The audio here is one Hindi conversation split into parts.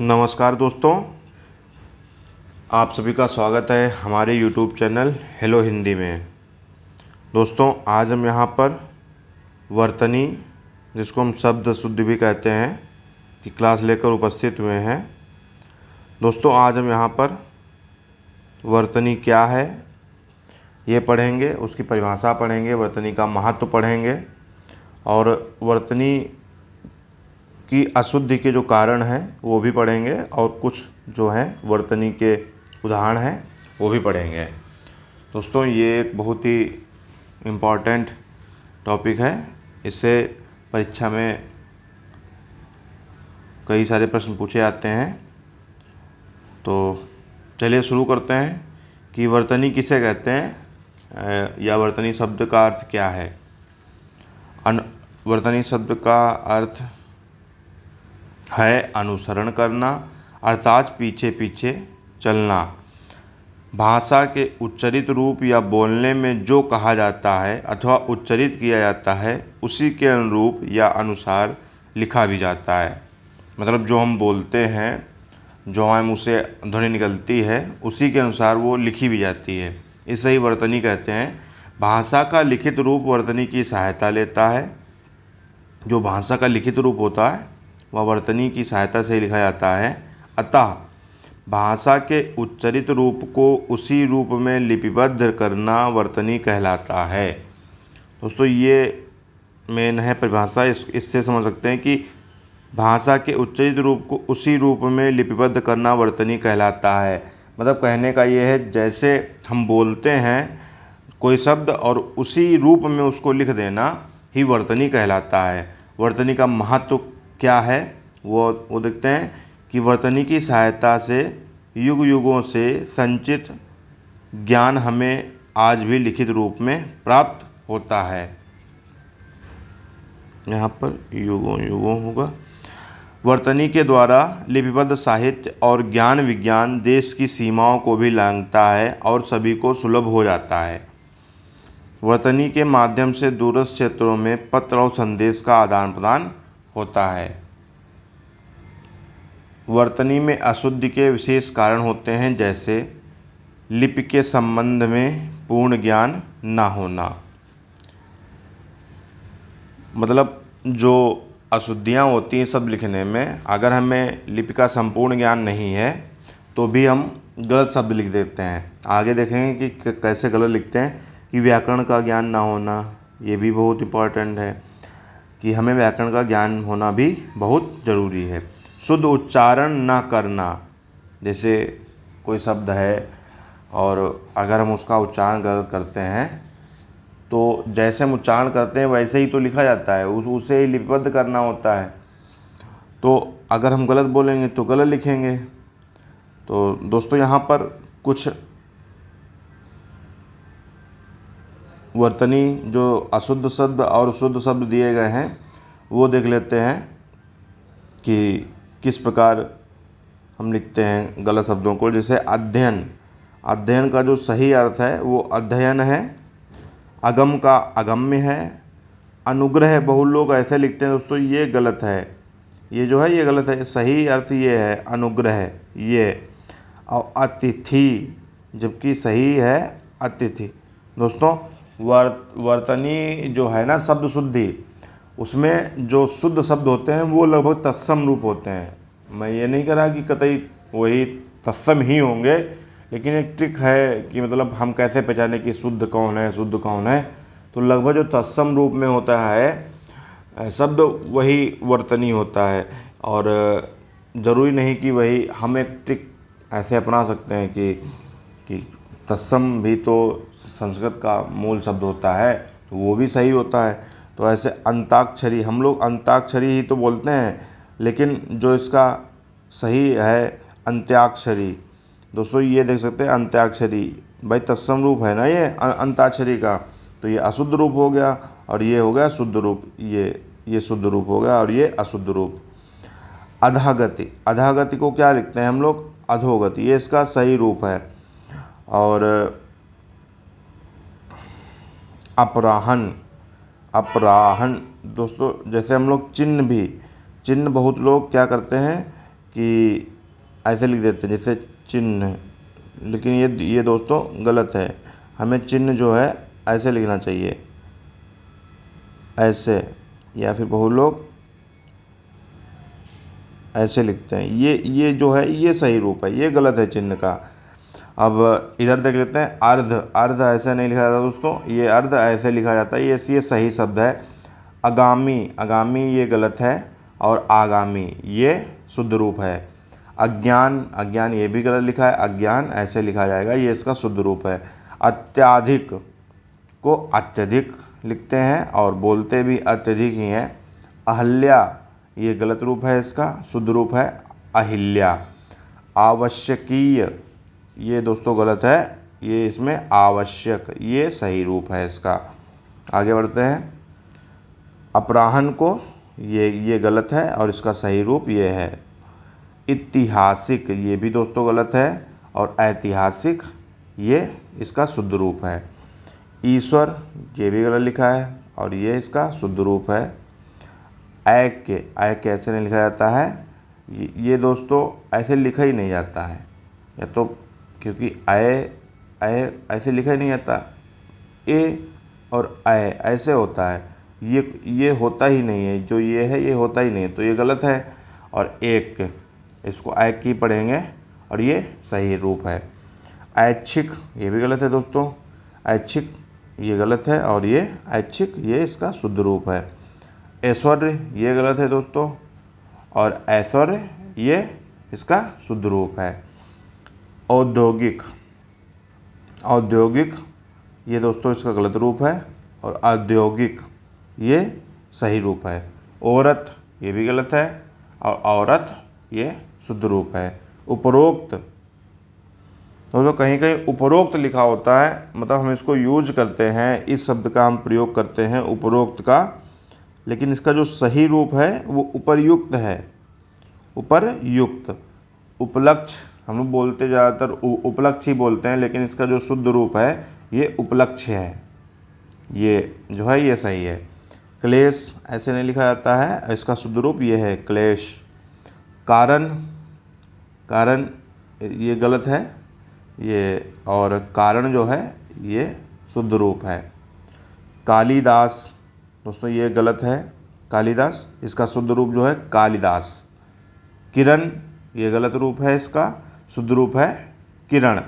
नमस्कार दोस्तों, आप सभी का स्वागत है हमारे YouTube चैनल हेलो हिंदी में। दोस्तों, आज हम यहाँ पर वर्तनी, जिसको हम शब्द शुद्धि भी कहते हैं, की क्लास लेकर उपस्थित हुए हैं। दोस्तों, आज हम यहाँ पर वर्तनी क्या है ये पढ़ेंगे, उसकी परिभाषा पढ़ेंगे, वर्तनी का महत्व पढ़ेंगे और वर्तनी की अशुद्धि के जो कारण हैं वो भी पढ़ेंगे और कुछ जो हैं वर्तनी के उदाहरण हैं वो भी पढ़ेंगे। दोस्तों, ये एक बहुत ही इम्पॉर्टेंट टॉपिक है। इससे परीक्षा में कई सारे प्रश्न पूछे जाते हैं। तो चलिए शुरू करते हैं कि वर्तनी किसे कहते हैं या वर्तनी शब्द का अर्थ क्या है। वर्तनी शब्द का अर्थ है अनुसरण करना, अर्थात पीछे पीछे चलना। भाषा के उच्चरित रूप या बोलने में जो कहा जाता है अथवा उच्चरित किया जाता है उसी के अनुरूप या अनुसार लिखा भी जाता है। मतलब जो हम बोलते हैं, जो हमारे मुँह से ध्वनि निकलती है, उसी के अनुसार वो लिखी भी जाती है। इसे ही वर्तनी कहते हैं। भाषा का लिखित रूप वर्तनी की सहायता लेता है। जो भाषा का लिखित रूप होता है वह वर्तनी की सहायता से लिखा जाता है। अतः भाषा के उच्चरित रूप को उसी रूप में लिपिबद्ध करना वर्तनी कहलाता है। दोस्तों, ये मेन है परिभाषा। इससे समझ सकते हैं कि भाषा के उच्चरित रूप को उसी रूप में लिपिबद्ध करना वर्तनी कहलाता है। मतलब कहने का ये है, जैसे हम बोलते हैं कोई शब्द और उसी रूप में उसको लिख देना ही वर्तनी कहलाता है। वर्तनी का महत्व क्या है वो देखते हैं कि वर्तनी की सहायता से युग युगों से संचित ज्ञान हमें आज भी लिखित रूप में प्राप्त होता है। यहाँ पर युगों युगों होगा। वर्तनी के द्वारा लिपिबद्ध साहित्य और ज्ञान विज्ञान देश की सीमाओं को भी लांघता है और सभी को सुलभ हो जाता है। वर्तनी के माध्यम से दूरस्थ क्षेत्रों में पत्र और संदेश का आदान प्रदान होता है। वर्तनी में अशुद्धि के विशेष कारण होते हैं, जैसे लिपि के संबंध में पूर्ण ज्ञान ना होना। मतलब जो अशुद्धियाँ होती हैं सब लिखने में, अगर हमें लिपि का संपूर्ण ज्ञान नहीं है तो भी हम गलत शब्द लिख देते हैं। आगे देखेंगे कि कैसे गलत लिखते हैं। कि व्याकरण का ज्ञान ना होना, ये भी बहुत इम्पॉर्टेंट है कि हमें व्याकरण का ज्ञान होना भी बहुत ज़रूरी है। शुद्ध उच्चारण ना करना, जैसे कोई शब्द है और अगर हम उसका उच्चारण गलत करते हैं तो जैसे हम उच्चारण करते हैं वैसे ही तो लिखा जाता है, उसे ही लिपिबद्ध करना होता है। तो अगर हम गलत बोलेंगे तो गलत लिखेंगे। तो दोस्तों, यहाँ पर कुछ वर्तनी जो अशुद्ध शब्द और शुद्ध शब्द दिए गए हैं वो देख लेते हैं कि किस प्रकार हम लिखते हैं गलत शब्दों को। जैसे अध्ययन, अध्ययन का जो सही अर्थ है वो अध्ययन है। अगम का अगम्य है। अनुग्रह, बहुत लोग ऐसे लिखते हैं दोस्तों, ये गलत है। ये जो है ये गलत है। सही अर्थ ये है अनुग्रह, ये। और अतिथि, जबकि सही है अतिथि। दोस्तों, वर्तनी जो है ना शब्द शुद्धि, उसमें जो शुद्ध शब्द होते हैं वो लगभग तत्सम रूप होते हैं। मैं ये नहीं कह रहा कि कतई वही तत्सम ही होंगे, लेकिन एक ट्रिक है कि मतलब हम कैसे पहचाने कि शुद्ध कौन है शुद्ध कौन है। तो लगभग जो तत्सम रूप में होता है शब्द वही वर्तनी होता है। और ज़रूरी नहीं कि वही, हम एक ट्रिक ऐसे अपना सकते हैं कि तत्सम भी तो संस्कृत का मूल शब्द होता है, तो वो भी सही होता है। तो ऐसे अंताक्षरी, हम लोग अंताक्षरी ही तो बोलते हैं, लेकिन जो इसका सही है अंत्याक्षरी। दोस्तों, ये देख सकते हैं अंत्याक्षरी, भाई तत्सम रूप है ना ये अंताक्षरी का, तो ये अशुद्ध रूप हो गया और ये हो गया शुद्ध रूप। ये शुद्ध रूप हो गया और ये अशुद्ध रूप। अधोगति, अधोगति को क्या लिखते हैं हम लोग? अधोगति, ये इसका सही रूप है। और अपराहन, अपराहन दोस्तों, जैसे हम लोग चिन्ह भी, चिन्ह बहुत लोग क्या करते हैं कि ऐसे लिख देते हैं जैसे चिन्ह, लेकिन ये दोस्तों गलत है। हमें चिन्ह जो है ऐसे लिखना चाहिए, ऐसे, या फिर बहुत लोग ऐसे लिखते हैं। ये जो है ये सही रूप है, ये गलत है चिन्ह का। अब इधर देख लेते हैं, अर्ध। अर्ध ऐसे नहीं लिखा जाता दोस्तों, ये अर्ध ऐसे लिखा जाता है, ये सही शब्द है। अगामी, अगामी ये गलत है, और आगामी ये शुद्ध रूप है। अज्ञान, अज्ञान ये भी गलत लिखा है, अज्ञान ऐसे लिखा जाएगा, ये इसका शुद्ध रूप है। अत्याधिक को अत्यधिक लिखते हैं और बोलते भी अत्यधिक ही हैं। अहल्या ये गलत रूप है, इसका शुद्ध रूप है अहिल्या। आवश्यकीय ये दोस्तों गलत है, ये इसमें आवश्यक ये सही रूप है इसका। आगे बढ़ते हैं। अपराहन को ये गलत है और इसका सही रूप ये है। ऐतिहासिक ये भी दोस्तों गलत है, और ऐतिहासिक ये इसका शुद्ध रूप है। ईश्वर ये भी गलत लिखा है और ये इसका शुद्ध रूप है। ऐक्य, ऐक्य ऐसे नहीं लिखा जाता है, ये दोस्तों ऐसे लिखा ही नहीं जाता है, या तो क्योंकि ऐसे लिखा ही नहीं जाता, ए और ऐसे होता है, ये होता ही नहीं है, जो ये है ये होता ही नहीं है, तो ये गलत है। और एक, इसको ऐक ही पढ़ेंगे और ये सही रूप है। ऐच्छिक ये भी गलत है दोस्तों, ऐच्छिक ये गलत है और ये ऐच्छिक ये इसका शुद्ध रूप है। ऐश्वर्य ये गलत है दोस्तों, और ऐश्वर्य ये इसका शुद्ध रूप है। औद्योगिक, औद्योगिक ये दोस्तों इसका गलत रूप है, और औद्योगिक ये सही रूप है। औरत ये भी गलत है, और औरत ये शुद्ध रूप है। उपरोक्त, दोस्तों कहीं कहीं उपरोक्त लिखा होता है, मतलब हम इसको यूज करते हैं, इस शब्द का हम प्रयोग करते हैं उपरोक्त का, लेकिन इसका जो सही रूप है वो उपर्युक्त है। उपर्युक्त। उपलक्ष्य हम लोग बोलते ज़्यादातर उपलक्ष्य ही बोलते हैं, लेकिन इसका जो शुद्ध रूप है ये उपलक्ष्य है, ये जो है ये सही है। क्लेश ऐसे नहीं लिखा जाता है, इसका शुद्ध रूप ये है क्लेश। कारण, कारण ये गलत है ये, और कारण जो है ये शुद्ध रूप है। कालिदास दोस्तों ये गलत है, कालिदास इसका शुद्ध रूप जो है कालिदास। किरण ये गलत रूप है, इसका शुद्ध रूप है किरण।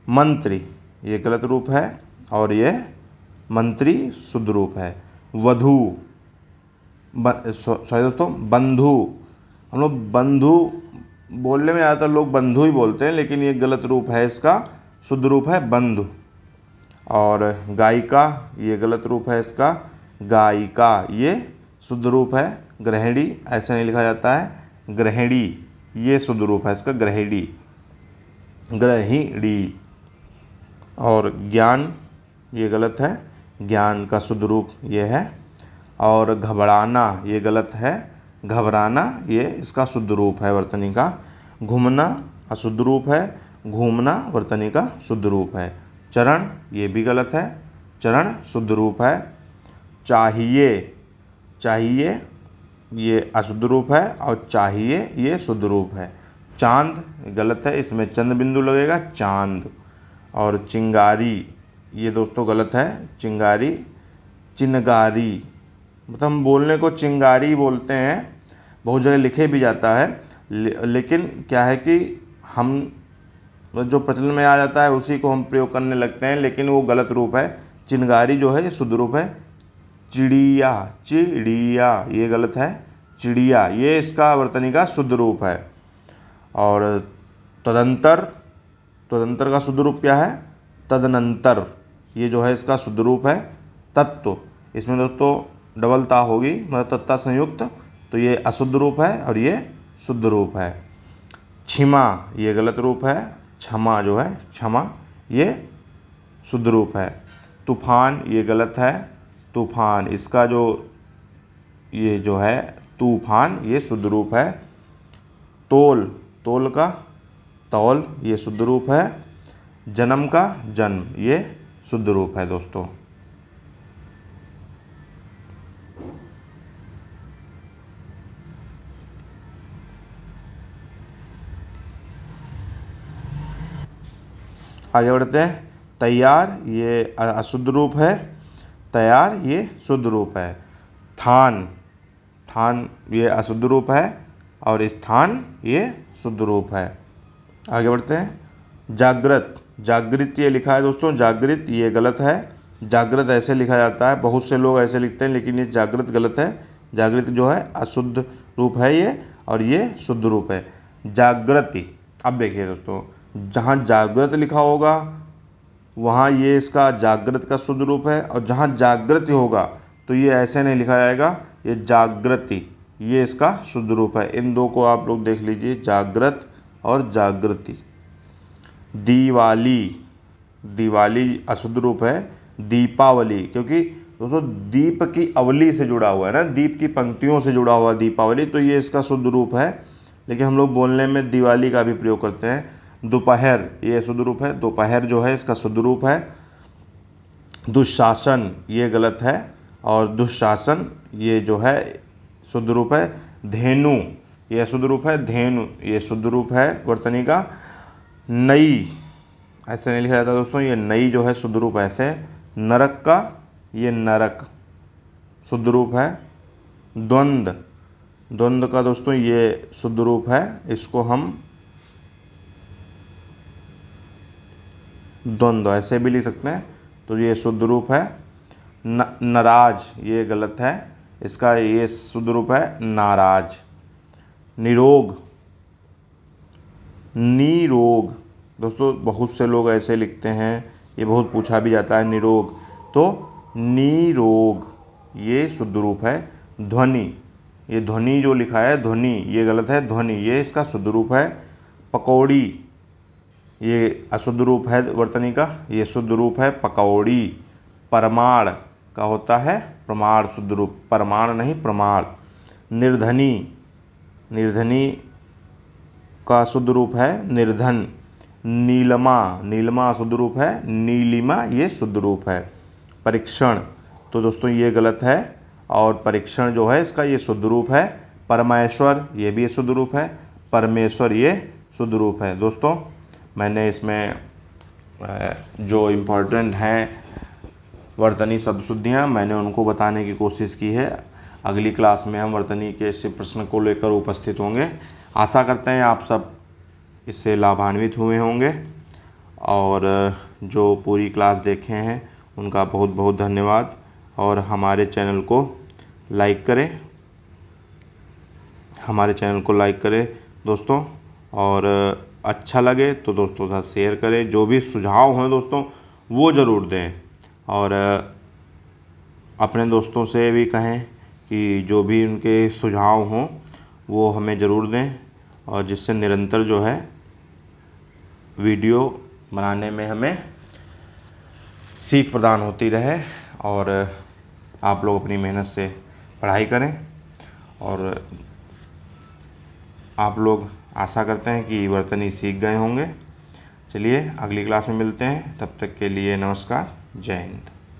मंत्री ये गलत रूप है, और ये मंत्री शुद्ध रूप है। वधू, सॉरी दोस्तों, बंधु, हम लोग बंधु बोलने में ज़्यादातर लोग बंधु ही बोलते हैं, लेकिन ये गलत रूप है, इसका शुद्ध रूप है बंधु। और गायिका ये गलत रूप है, इसका गायिका ये शुद्ध रूप है। गृहिणी ऐसे नहीं लिखा जाता है, गृहिणी ये शुद्ध रूप है इसका गृहिणी, गृहिणी। और ज्ञान ये गलत है, ज्ञान का शुद्ध रूप ये है। और घबराना ये गलत है, घबराना ये इसका शुद्ध रूप है वर्तनी का। घूमना अशुद्ध रूप है, घूमना वर्तनी का शुद्ध रूप है। चरण ये भी गलत है, चरण शुद्ध रूप है। चाहिए, चाहिए ये अशुद्ध रूप है, और चाहिए ये शुद्ध रूप है। चांद गलत है, इसमें चंद बिंदु लगेगा चांद। और चिंगारी ये दोस्तों गलत है, चिंगारी चिंगारी, मतलब हम बोलने को चिंगारी बोलते हैं, बहुत जगह लिखे भी जाता है, लेकिन क्या है कि हम जो प्रचलन में आ जाता है उसी को हम प्रयोग करने लगते हैं, लेकिन वो गलत रूप है। चिंगारी जो है ये शुद्ध रूप है चिड़िया, चिड़िया ये गलत है, चिड़िया ये इसका वर्तनी का शुद्ध रूप है। और तदंतर, तदंतर का शुद्ध रूप क्या है, तदनंतर ये जो है इसका शुद्ध रूप है। तत्व, इसमें दोस्तों डबल ता होगी, मतलब तत्ता संयुक्त, तो ये अशुद्ध रूप है और ये शुद्ध रूप है। क्षमा ये गलत रूप है, क्षमा जो है क्षमा ये शुद्ध रूप है। तूफान ये गलत है, तूफान इसका जो ये जो है तूफान ये शुद्ध रूप है। तोल, तोल का तौल ये शुद्ध रूप है। जन्म का जन्म ये शुद्ध रूप है दोस्तों। आगे बढ़ते हैं। तैयार ये अशुद्ध रूप है, तैयार ये शुद्ध रूप है। थान, थान ये अशुद्ध रूप है और स्थान ये शुद्ध रूप है। आगे बढ़ते हैं। जागृत, जागृत ये लिखा है दोस्तों, जागृत ये गलत है। जागृत ऐसे लिखा जाता है, बहुत से लोग ऐसे लिखते हैं, लेकिन ये जागृत गलत है। जागृत जो है अशुद्ध रूप है ये, और ये शुद्ध रूप है। जागृति, अब देखिए दोस्तों, जहाँ जागृत लिखा होगा वहाँ ये इसका जागृत का शुद्ध रूप है, और जहाँ जागृति होगा तो ये ऐसे नहीं लिखा जाएगा, ये जागृति ये इसका शुद्ध रूप है। इन दो को आप लोग देख लीजिए, जागृत और जागृति। दिवाली, दिवाली अशुद्ध रूप है। दीपावली, क्योंकि दोस्तों दीप की अवली से जुड़ा हुआ है ना, दीप की पंक्तियों से जुड़ा हुआ दीपावली, तो ये इसका शुद्ध रूप है, लेकिन हम लोग बोलने में दिवाली का भी प्रयोग करते हैं। दोपहर ये शुद्ध रूप है, दोपहर जो है इसका शुद्ध रूप है। दुशासन ये गलत है, और दुशासन ये जो है शुद्ध रूप है। धेनु ये शुद्ध रूप है, धेनु ये शुद्ध रूप है वर्तनी का। नई ऐसे नहीं लिखा जाता दोस्तों, ये नई जो है शुद्ध रूप ऐसे। नरक का ये नरक शुद्ध रूप है। द्वंद्व, द्वंद्व का दोस्तों ये शुद्ध रूप है, इसको हम द्वंद्व ऐसे भी लिख सकते हैं, तो ये शुद्ध रूप है। नाराज ये गलत है, इसका ये शुद्ध रूप है नाराज। निरोग, निरोग दोस्तों बहुत से लोग ऐसे लिखते हैं, ये बहुत पूछा भी जाता है निरोग, तो निरोग ये शुद्ध रूप है। ध्वनि, ये ध्वनि जो लिखा है ध्वनि ये गलत है, ध्वनि ये इसका शुद्ध रूप है। पकौड़ी ये अशुद्ध रूप है वर्तनी का, ये शुद्ध रूप है पकौड़ी। परमाण का होता है प्रमाण शुद्ध रूप, परमाण नहीं प्रमाण। निर्धनी, निर्धनी का शुद्ध रूप है निर्धन। नीलमा, नीलमा शुद्ध रूप है, नीलिमा ये शुद्ध रूप है। परीक्षण, तो दोस्तों ये गलत है, और परीक्षण जो है इसका ये शुद्ध रूप है। परमेश्वर ये भी शुद्ध रूप है, परमेश्वर ये शुद्ध रूप है। दोस्तों मैंने इसमें जो इम्पोर्टेंट हैं वर्तनी शब्द शुद्धियाँ मैंने उनको बताने की कोशिश की है। अगली क्लास में हम वर्तनी के इस प्रश्न को लेकर उपस्थित होंगे। आशा करते हैं आप सब इससे लाभान्वित हुए होंगे, और जो पूरी क्लास देखे हैं उनका बहुत बहुत धन्यवाद। और हमारे चैनल को लाइक करें, हमारे चैनल को लाइक करें दोस्तों, और अच्छा लगे तो दोस्तों के साथ शेयर करें। जो भी सुझाव हों दोस्तों वो ज़रूर दें, और अपने दोस्तों से भी कहें कि जो भी उनके सुझाव हों वो हमें ज़रूर दें, और जिससे निरंतर जो है वीडियो बनाने में हमें सीख प्रदान होती रहे, और आप लोग अपनी मेहनत से पढ़ाई करें। और आप लोग आशा करते हैं कि वर्तनी सीख गए होंगे। चलिए अगली क्लास में मिलते हैं, तब तक के लिए नमस्कार, जय हिंद।